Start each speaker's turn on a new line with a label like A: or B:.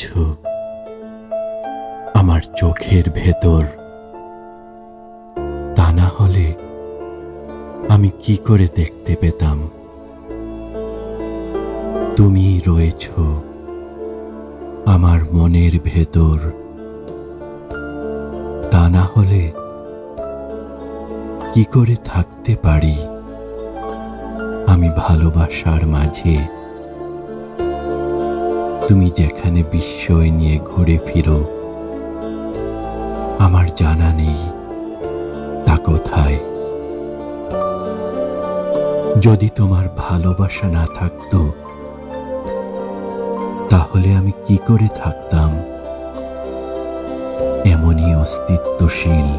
A: রয়েছো আমার চোখের ভেতর। তা না হলে আমি কি করে দেখতে পেতাম তুমি রয়েছো আমার মনের ভেতর। তা না হলে কি করে থাকতে পারি আমি ভালোবাসার মাঝে। তুমি যেখানে বিস্ময় নিয়ে ঘুরে ফিরো, আমার জানা নেই তা কোথায়। যদি তোমার ভালোবাসা না থাকতো তাহলে আমি কি করে থাকতাম এমনই অস্তিত্বশীল।